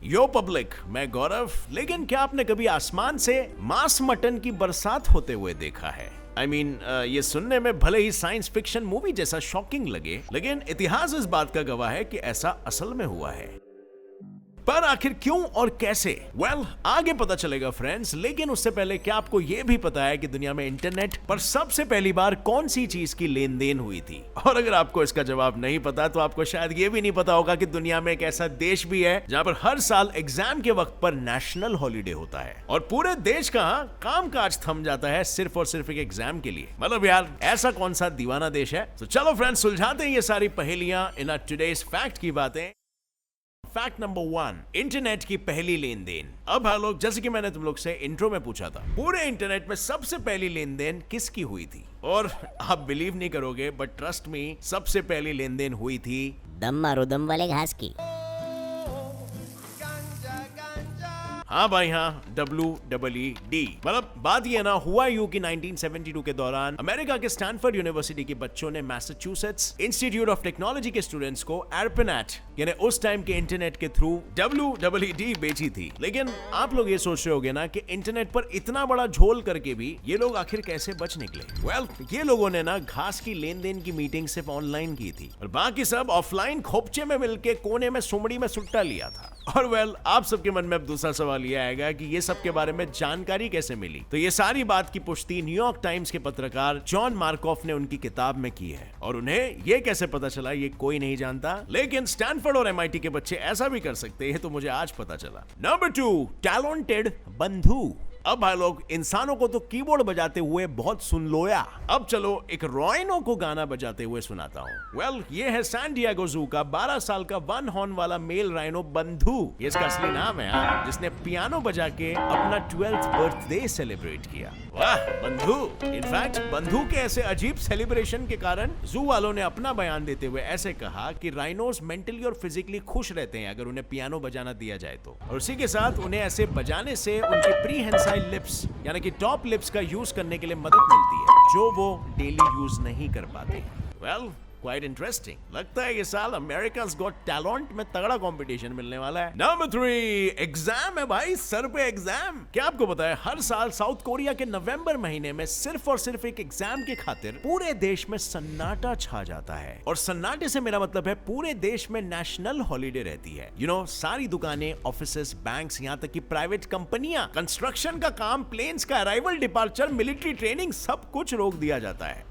यो public, मैं गौरव। लेकिन क्या आपने कभी आसमान से मांस मटन की बरसात होते हुए देखा है? I mean, ये सुनने में भले ही साइंस फिक्शन मूवी जैसा शॉकिंग लगे, लेकिन इतिहास इस बात का गवाह है कि ऐसा असल में हुआ है। पर आखिर क्यों और कैसे? आगे पता चलेगा फ्रेंड्स, लेकिन उससे पहले क्या आपको यह भी पता है कि दुनिया में इंटरनेट पर सबसे पहली बार कौन सी चीज की लेन देन हुई थी? और अगर आपको इसका जवाब नहीं पता तो आपको शायद ये भी नहीं पता होगा कि दुनिया में एक ऐसा देश भी है जहां पर हर साल एग्जाम के वक्त पर नेशनल हॉलीडे होता है और पूरे देश का काम काज थम जाता है सिर्फ और सिर्फ एक एग्जाम के लिए। मतलब यार, ऐसा कौन सा दीवाना देश है? तो चलो फ्रेंड्स, सुलझाते हैं ये सारी पहेलियां इन अ टुडेस फैक्ट की बातें। फैक्ट नंबर 1, इंटरनेट की पहली लेन देन। अब हाँ लोग, जैसे कि मैंने तुम लोग से इंट्रो में पूछा था, पूरे इंटरनेट में सबसे पहली लेन देन किसकी हुई थी? और आप बिलीव नहीं करोगे, बट ट्रस्ट मी, सबसे पहली लेन देन हुई थी दम मारो दम वाले घास की। हाँ भाई हाँ, WEED। मतलब बात ये ना, हुआ यूं कि 1972 के दौरान अमेरिका के स्टैनफोर्ड यूनिवर्सिटी के बच्चों ने मैसाचुसेट्स इंस्टीट्यूट ऑफ टेक्नोलॉजी के स्टूडेंट्स को ARPANET यानी उस टाइम के इंटरनेट के थ्रू WEED बेची थी। लेकिन आप लोग ये सोच रहे होगे ना कि इंटरनेट पर इतना बड़ा झोल करके भी ये लोग आखिर कैसे बच निकले? ये लोगों ने ना घास की लेन देन की मीटिंग सिर्फ ऑनलाइन की थी और बाकी सब ऑफलाइन खोपचे में मिलके कोने में सुमड़ी में सुट्टा लिया था। और आप सबके मन में अब दूसरा सवाल ये आएगा कि ये सब के बारे में जानकारी कैसे मिली? तो ये सारी बात की पुष्टि न्यूयॉर्क टाइम्स के पत्रकार जॉन मार्कोफ ने उनकी किताब में की है। और उन्हें ये कैसे पता चला ये कोई नहीं जानता, लेकिन स्टैनफोर्ड और MIT के बच्चे ऐसा भी कर सकते हैं, तो मुझे आज पता चला। नंबर 2, टैलेंटेड बंधु। अब भाई लोग, इंसानों को तो कीबोर्ड बजाते हुए बहुत सुन लोया, अब चलो एक राइनो को गाना बजाते हुए सुनाता हूँ। ये है सैन डिएगो जू का 12 साल का 1 हॉर्न वाला मेल राइनो बंधु। ये इसका असली नाम है यार, जिसने पियानो बजा के अपना 12th बर्थडे सेलिब्रेट किया। वाह बंधु। इनफैक्ट बंधु के ऐसे अजीब सेलिब्रेशन के कारण जू वालों ने अपना बयान देते हुए ऐसे कहा कि राइनोस मेंटली और फिजिकली खुश रहते हैं अगर उन्हें पियानो बजाना दिया जाए तो, और उसी के साथ उन्हें ऐसे बजाने से उनके प्रीहेंसाइल लिप्स यानी कि टॉप लिप्स का यूज करने के लिए मदद मिलती है, जो वो डेली यूज नहीं कर पाते। Quite interesting. लगता है ये साल अमेरिका's गॉट टैलेंट में तगड़ा कंपटीशन मिलने वाला है। नंबर 3, एग्जाम है भाई, सर पे एग्जाम। क्या आपको पता है हर साल साउथ कोरिया के नवंबर महीने में सिर्फ और सिर्फ एक एग्जाम के खातिर पूरे देश में सन्नाटा छा जाता है? और सन्नाटे से मेरा मतलब है पूरे देश में नेशनल हॉलीडे रहती है। सारी दुकानें, ऑफिसेस, बैंक्स, यहाँ तक कि प्राइवेट कंपनियां, कंस्ट्रक्शन का काम, प्लेन्स का अराइवल, डिपार्चर, मिलिट्री ट्रेनिंग, सब कुछ रोक दिया जाता है।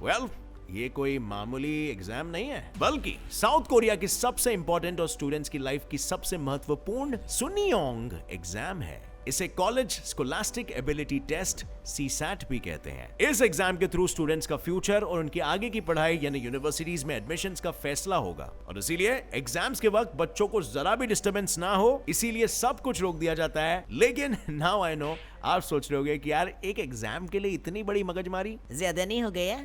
ये कोई मामूली एग्जाम नहीं है, बल्कि साउथ कोरिया की सबसे इंपॉर्टेंट और स्टूडेंट्स की लाइफ की सबसे महत्वपूर्ण सुनियोंग एग्जाम है। इसे college scholastic ability test CSAT भी कहते हैं। इस एग्जाम के थ्रू स्टूडेंट्स का फ्यूचर और उनकी आगे की पढ़ाई यानी यूनिवर्सिटीज में एडमिशंस का फैसला होगा, और इसीलिए एग्जाम्स के वक्त बच्चों को जरा भी डिस्टर्बेंस ना हो, इसीलिए सब कुछ रोक दिया जाता है। लेकिन नाउ आई नो, आप सोच रहे होंगे कि यार एक एग्जाम के लिए इतनी बड़ी मगजमारी ज्यादा नहीं हो गया?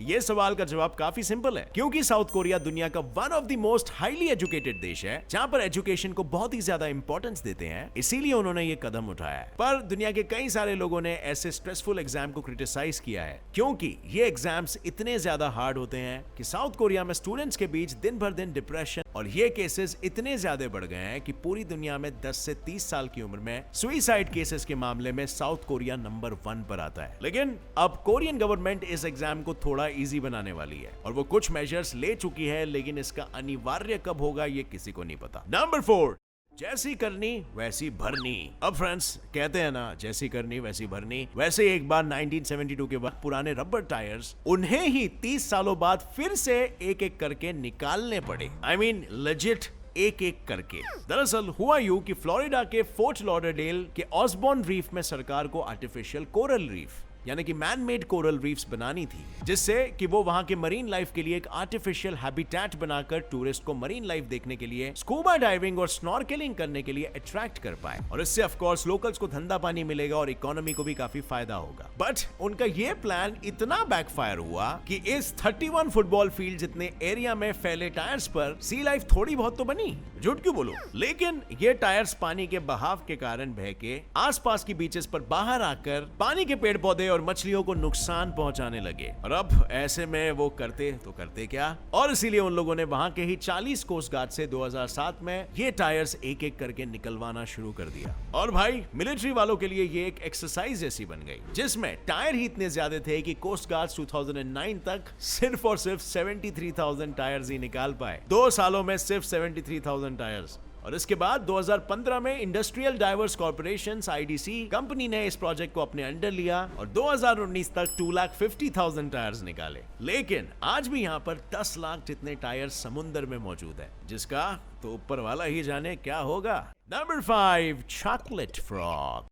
ये सवाल का जवाब काफी सिंपल है, क्योंकि साउथ कोरिया दुनिया का one of the most highly educated देश है, जहां पर एजुकेशन को बहुत ही ज्यादा इंपॉर्टेंस देते हैं, इसीलिए उन्होंने ये कदम उठाया है। पर दुनिया के कई सारे लोगों ने ऐसे स्ट्रेसफुल एग्जाम को क्रिटिसाइज किया है, क्योंकि ये एग्जाम्स इतने ज्यादा हार्ड होते हैं कि साउथ कोरिया में स्टूडेंट्स के बीच दिन भर दिन डिप्रेशन और ये केसेस इतने ज्यादा बढ़ गए हैं कि पूरी दुनिया में 10 से 30 साल की उम्र में सुइसाइड केसेस के मामले में साउथ कोरिया नंबर 1 पर आता है। लेकिन अब कोरियन गवर्नमेंट इस एग्जाम को थोड़ा इजी बनाने वाली है और वो कुछ मेजर्स ले चुकी है, लेकिन इसका अनिवार्य कब होगा ये किसी को नहीं पता। नंबर 4, जैसी करनी वैसी भरनी। अब फ्रेंड्स, कहते हैं ना, जैसी करनी वैसी भरनी। वैसे एक बार 1972 के बाद पुराने रबर टायर्स उन्हें ही 30 सालों बाद फिर से एक एक करके निकालने पड़े। I mean, legit एक एक करके। दरअसल हुआ यूं कि फ्लोरिडा के फोर्ट लॉडरडेल के ऑसबॉर्न रीफ में सरकार को आर्टिफिशियल कोरल रीफ यानी कि मैन मेड कोरल रीफ्स बनानी थी, जिससे कि वो वहां के मरीन लाइफ के लिए एक आर्टिफिशियल हैबिटेट बनाकर टूरिस्ट को मरीन लाइफ देखने के लिए, स्कूबा डाइविंग और स्नॉर्केलिंग करने के लिए अट्रैक्ट कर पाए, और इससे ऑफ कोर्स लोकल्स को धंधा पानी मिलेगा और इकोनॉमी को भी काफी फायदा होगा। बट उनका ये प्लान इतना बैकफायर हुआ कि इस 31 फुटबॉल फील्ड जितने एरिया में फैले टायर्स पर सी लाइफ थोड़ी बहुत तो बनी, झूठ क्यों बोलूं, लेकिन ये टायर्स पानी के बहाव के कारण बह के आसपास की बीचेस पर बाहर आकर पानी के पेड़ पौधे और मछलियों को नुकसान पहुंचाने लगे। और अब ऐसे में वो करते क्या, और इसीलिए उन लोगों ने वहां के ही 40 कोस्ट गार्ड से 2007 में ये टायर्स एक एक करके निकलवाना शुरू कर दिया। और भाई मिलिट्री वालों के लिए ये एक एक्सरसाइज जैसी बन गई, जिसमें टायर ही इतने ज्यादा थे कि कोस्ट गार्ड 2009 तक सिर्फ और सिर्फ 73,000 टायर्स ही निकाल पाए। 2 सालों में सिर्फ 73,000 टायर्स। और इसके बाद 2015 में industrial diverse corporation IDC company ने इस प्रोजेक्ट को अपने अंडर लिया और 2019 तक 2,50,000 टायर्स निकाले। लेकिन आज भी यहाँ पर 10 लाख जितने टायर्स समुद्र में मौजूद है, जिसका तो ऊपर वाला ही जाने क्या होगा। Number 5, chocolate frog.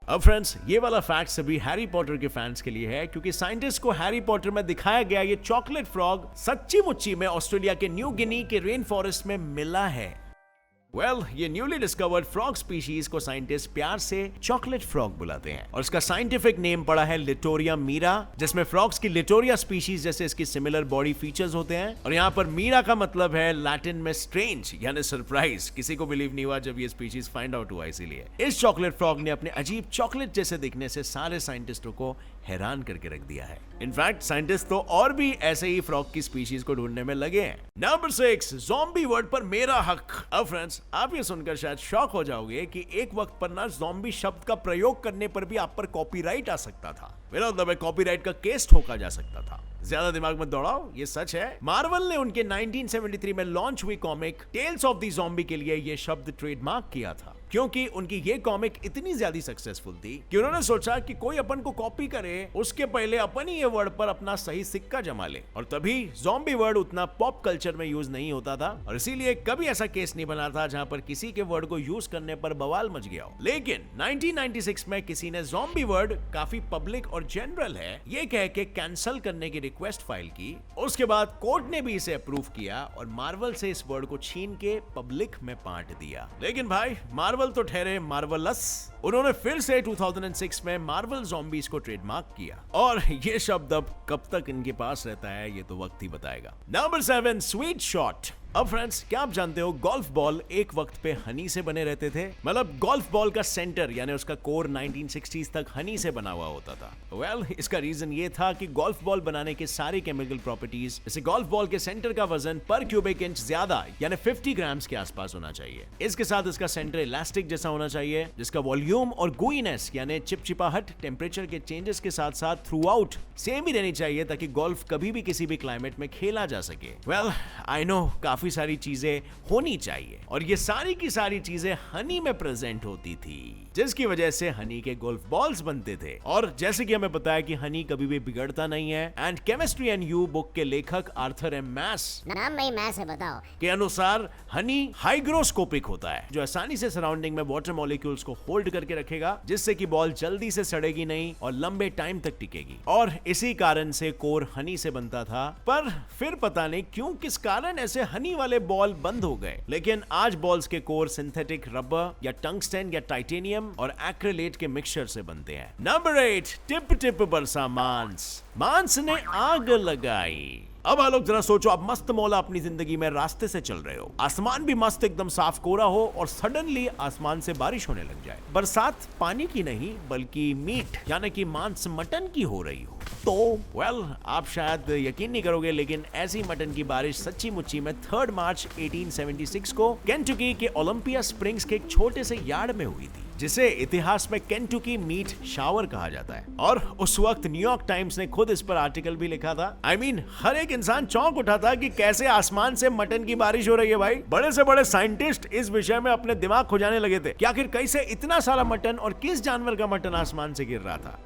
अब फ्रेंड्स, ये वाला फैक्ट सभी हैरी पॉटर के फैंस के लिए है, क्योंकि साइंटिस्ट को हैरी पॉटर में दिखाया गया ये चॉकलेट फ्रॉग सच्ची मुच्ची में ऑस्ट्रेलिया के न्यू गिनी के रेन फॉरेस्ट में मिला है। ये न्यूली डिस्कवर्ड फ्रॉग स्पीशीज को साइंटिस्ट प्यार से चॉकलेट फ्रॉग बुलाते हैं और इसका साइंटिफिक नेम पड़ा है लिटोरिया मीरा, जिसमें फ्रॉग्स की लिटोरिया स्पीशीज जैसे इसकी सिमिलर बॉडी फीचर्स होते हैं। और यहाँ पर मीरा का मतलब है लैटिन में स्ट्रेंज यानी सरप्राइज। किसी को बिलीव नहीं हुआ जब ये स्पीशीज फाइंड आउट हुआ, इसीलिए इस चॉकलेट फ्रॉग ने अपने अजीब चॉकलेट जैसे दिखने से सारे साइंटिस्टों को हैरान करके रख दिया है। इनफैक्ट साइंटिस्ट तो और भी ऐसे ही फ्रॉग की स्पीशीज को ढूंढने में लगे हैं। नंबर 6, ज़ॉम्बी वर्ड पर मेरा हक। अब फ्रेंड्स, आप ये सुनकर शायद शॉक हो जाओगे कि एक वक्त पर ना ज़ॉम्बी शब्द का प्रयोग करने पर भी आप पर कॉपीराइट आ सकता था। मेरा मतलब है कॉपीराइट का केस ठोका जा सकता था। ज्यादा दिमाग मत दौड़ाओ, ये सच है। मार्वल ने उनके 1973 में लॉन्च हुई comic tales of the zombie के लिए ये शब्द ट्रेडमार्क किया था, क्योंकि उनकी ये कॉमिक इतनी ज्यादा सक्सेसफुल थी कि उन्होंने सोचा कि कोई अपन को कॉपी करे उसके पहले अपन ही ये वर्ड पर अपना सही सिक्का जमा ले। और तभी ज़ॉम्बी वर्ड उतना पॉप कल्चर में यूज नहीं होता था और इसीलिए कभी ऐसा केस नहीं बना था जहां पर किसी के वर्ड को यूज करने पर बवाल मच गया हो। लेकिन 1996 में किसी ने ज़ॉम्बी वर्ड काफी पब्लिक और जनरल है ये कह के कैंसिल करने की रिक्वेस्ट फाइल की। उसके बाद कोर्ट ने भी इसे अप्रूव किया और मार्वल से इस वर्ड को छीन के पब्लिक में बांट दिया। लेकिन भाई मार्वल तो ठहरे मार्वलस, उन्होंने फिर से 2006 में मार्वल ज़ॉम्बीज को ट्रेडमार्क किया और ये शब्द अब कब तक इनके पास रहता है ये तो वक्त ही बताएगा। Number 7, sweet shot. अब फ्रेंड्स, क्या आप जानते हो गोल्फ बॉल एक वक्त पे हनी से बने रहते थे? मतलब गोल्फ बॉल का सेंटर यानी उसका कोर 1960s तक हनी से बना हुआ होता था। इसका रीजन ये था कि गोल्फ बॉल बनाने के सारे केमिकल प्रॉपर्टीज, जैसे गोल्फ बॉल के सेंटर का वजन पर क्यूबिक इंच ज्यादा यानी 50 ग्राम्स के आसपास होना चाहिए। इसके साथ इसका सेंटर इलास्टिक जैसा होना चाहिए, जिसका वॉल्यूम और गुइनेस यानी चिपचिपाहट टेम्परेचर के चेंजेस के साथ साथ थ्रू आउट सेम ही रहनी चाहिए, ताकि गोल्फ कभी भी किसी भी क्लाइमेट में खेला जा सके। आई नो काफी सारी चीजें होनी चाहिए और ये सारी की सारी चीजें हनी में प्रेजेंट होती थी, जिसकी वजह से हनी के गोल्फ बॉल्स बनते थे। और जैसे कि हमें पता है कि हनी कभी भी बिगड़ता नहीं है, and chemistry and you book के लेखक आर्थर एम मैस नाम नहीं मैस है बताओ के अनुसार हनी हाइग्रोस्कोपिक होता है, जो आसानी से सराउंडिंग में वाटर मॉलिक्यूल्स को होल्ड करके रखेगा, जिससे कि बॉल जल्दी से सड़ेगी नहीं और लंबे टाइम तक टिकेगी। और इसी कारण से कोर हनी से बनता था। पर फिर पता नहीं क्यों किस कारण ऐसे हनी वाले बॉल बंद हो गए। लेकिन आज बॉल्स के कोर सिंथेटिक रबर या टंगस्टन या टाइटेनियम और एक्रिलेट के मिक्सचर से बनते हैं। नंबर 8, टिप टिप बरसा मांस ने आग लगाई। अब आप लोग जरा सोचो, आप मस्त मौला अपनी जिंदगी में रास्ते से चल रहे हो, आसमान भी मस्त एकदम साफ कोरा हो और सडनली आसमान से बारिश होने लग जाए। बरसात पानी की नहीं बल्कि मीट यानी कि मांस मटन की हो रही हो तो आप शायद यकीन नहीं करोगे, लेकिन ऐसी मटन की बारिश सच्ची मुच्ची में 3 मार्च 1876 को केंटुकी के ओलंपिया स्प्रिंग्स के एक छोटे से यार्ड में हुई थी, जिसे इतिहास में केंटुकी मीट शावर कहा जाता है। और उस वक्त न्यूयॉर्क टाइम्स ने खुद इस पर आर्टिकल भी लिखा था। हर एक इंसान चौंक उठा था कि कैसे आसमान से मटन की बारिश हो रही है। भाई बड़े से बड़े साइंटिस्ट इस विषय में अपने दिमाग खुजाने लगे थे कि आखिर कैसे इतना सारा मटन और किस जानवर का मटन आसमान से गिर रहा था।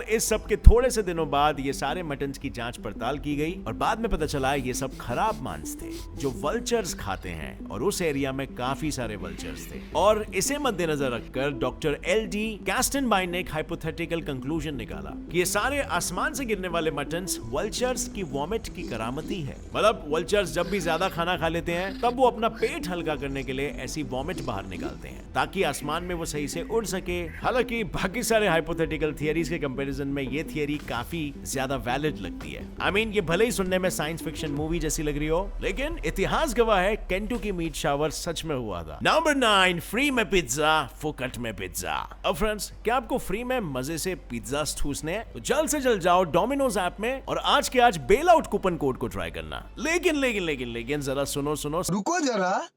इस सब के थोड़े से दिनों बाद ये सारे मटन्स की जांच पड़ताल की गई और बाद में पता चला ये सब खराब मांस थे जो वल्चर्स खाते हैं, और उस एरिया में काफी सारे वल्चर्स थे। और इसे मद्देनजर रखकर डॉक्टर LD कैस्टनबाइन ने एक हाइपोथेटिकल कंक्लूजन निकाला कि ये सारे आसमान से गिरने वाले मटन्स वल्चर्स की वॉमिट की करामती है। मतलब वल्चर्स जब भी ज्यादा खाना खा लेते हैं तब वो अपना पेट हल्का करने के लिए ऐसी वॉमिट बाहर निकालते हैं ताकि आसमान में वो सही से उड़ सके। हालांकि बाकी सारे हाइपोथेटिकल थियरीज के कंपैरिजन में ये थियरी काफी ज्यादा वैलिड लगती है। I mean, ये भले ही सुनने में साइंस फिक्शन मूवी जैसी लग रही हो, लेकिन इतिहास गवाह है केंटुकी मीट शावर सच में हुआ था। नंबर 9, फ्री में पिज्जा, फुकट में पिज्जा। अब फ्रेंड्स, क्या आपको फ्री में मजे से पिज्जा ठूसने हैं? तो जल्द से जल्द जाओ डोमिनोज ऐप में और आज के आज बेल आउट कूपन कोड को ट्राई करना। लेकिन जरा सुनो रुको जरा,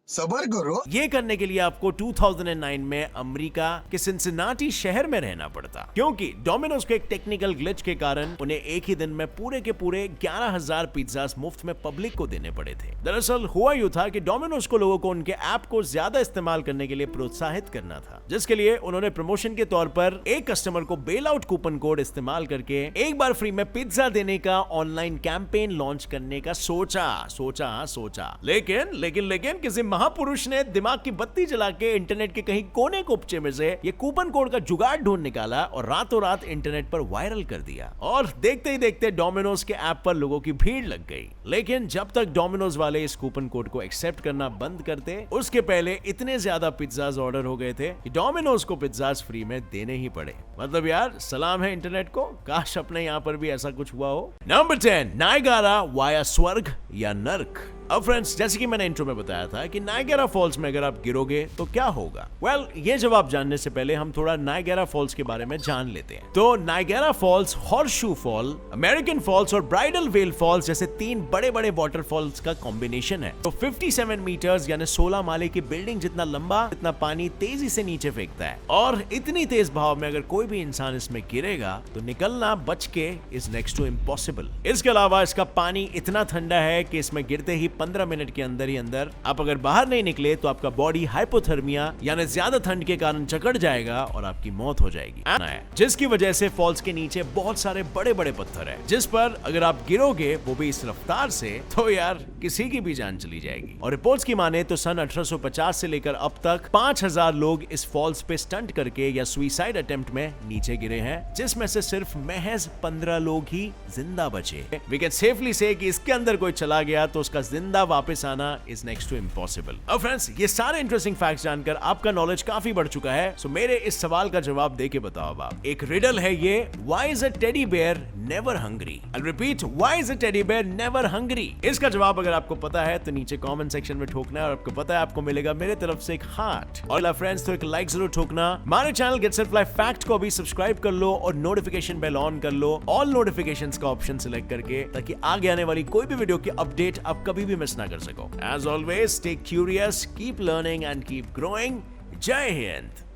सबर करो। ये करने के लिए आपको 2009 में अमेरिका के सिंसिनाटी शहर में रहना पड़ता, क्योंकि डोमिनोज के एक टेक्निकल ग्लिच के कारण उन्हें एक ही दिन में पूरे के पूरे 11,000 पिज्जास मुफ्त में पब्लिक को देने पड़े थे। दरअसल हुआ यूं था कि डोमिनोज को लोगों को उनके ऐप को ज्यादा इस्तेमाल करने के लिए प्रोत्साहित करना था, जिसके लिए उन्होंने प्रमोशन के तौर पर एक कस्टमर को बेल आउट कूपन कोड इस्तेमाल करके एक बार फ्री में पिज्जा देने का ऑनलाइन कैंपेन लॉन्च करने का सोचा। लेकिन किसी महापुरुष ने दिमाग की बत्ती जला के इंटरनेट के कहीं कोने कोपचे में से ये कूपन कोड का जुगाड़ ढूंढ निकाला और रातों रात इंटरनेट पर वायरल कर दिया। और देखते ही देखते डोमिनोज के ऐप पर लोगों की भीड़ लग गई। लेकिन जब तक डोमिनोज वाले इस कूपन कोड को एक्सेप्ट करना बंद करते, उसके पहले इतने ज्यादा पिज्जाज ऑर्डर हो गए थे कि डोमिनोज को पिज्जाज फ्री में देने ही पड़े। मतलब यार, सलाम है इंटरनेट को, काश अपने यहाँ पर भी ऐसा कुछ हुआ हो। नंबर 10, नायगारा वाया स्वर्ग या नर्क। अब फ्रेंड्स, जैसे कि मैंने इंट्रो में बताया था कि नायगेरा फॉल्स में अगर आप गिरोगे तो क्या होगा। ये जवाब जानने से पहले हम थोड़ा नायगेरा फॉल्स के बारे में जान लेते हैं। तो Niagara Falls, Horseshoe Fall, American Falls और ब्राइडल वेल फॉल्स जैसे 3 बड़े बड़े वाटरफॉल्स का कॉम्बिनेशन है। तो 57 मीटर्स यानी 16 माले की बिल्डिंग जितना लंबा, इतना पानी तेजी से नीचे फेंकता है, और इतनी तेज बहाव में अगर कोई भी इंसान इसमें गिरेगा तो निकलना बच के इज नेक्स्ट टू इम्पॉसिबल। इसके अलावा इसका पानी इतना ठंडा है कि इसमें गिरते ही 15 मिनट के अंदर ही अंदर आप अगर बाहर नहीं निकले तो आपका बॉडी हाइपोथर्मिया यानी ज्यादा ठंड के कारण जकड़ जाएगा और आपकी मौत हो जाएगी, जिसकी वजह से फॉल्स के नीचे बहुत सारे बड़े बड़े पत्थर है, जिस पर अगर आप गिरोगे वो भी इस रफ्तार से, तो यार किसी की भी जान चली जाएगी। और रिपोर्ट्स की माने तो सन 1850 से लेकर अब तक 5,000 लोग इस फॉल्स पे स्टंट करके या सुसाइड अटेम्प्ट में नीचे गिरे हैं, जिसमें से सिर्फ महज 15 लोग ही जिंदा बचे। वी कैन सेफली से कि इसके अंदर कोई चला गया तो उसका जिंदा वापस आना इज नेक्स्ट टू इम्पॉसिबल। अब फ्रेंड्स, ये सारे इंटरेस्टिंग फैक्ट्स जानकर आपका नॉलेज काफी बढ़ चुका है, सो मेरे इस सवाल का जवाब दे के बताओ आप। एक रिडल है ये, why is a teddy bear never hungry? I repeat, why is a teddy bear never hungry? इसका जवाब अगर आपको पता है तो नीचे कमेंट सेक्शन में ठोकना, और आपको पता है आपको मिलेगा मेरे तरफ से एक हार्ट, और फ्रेंड्स तो एक लाइक जरूर ठोकना। हमारे channel gets it live fact को अभी सब्सक्राइब कर लो और नोटिफिकेशन बेल ऑन कर लो, ऑल नोटिफिकेशंस का ऑप्शन सिलेक्ट करके, ताकि आगे आने वाली कोई भी वीडियो की अपडेट आप कभी भी मिस ना कर सको। As always, stay curious, keep learning and keep growing. Jai Hind!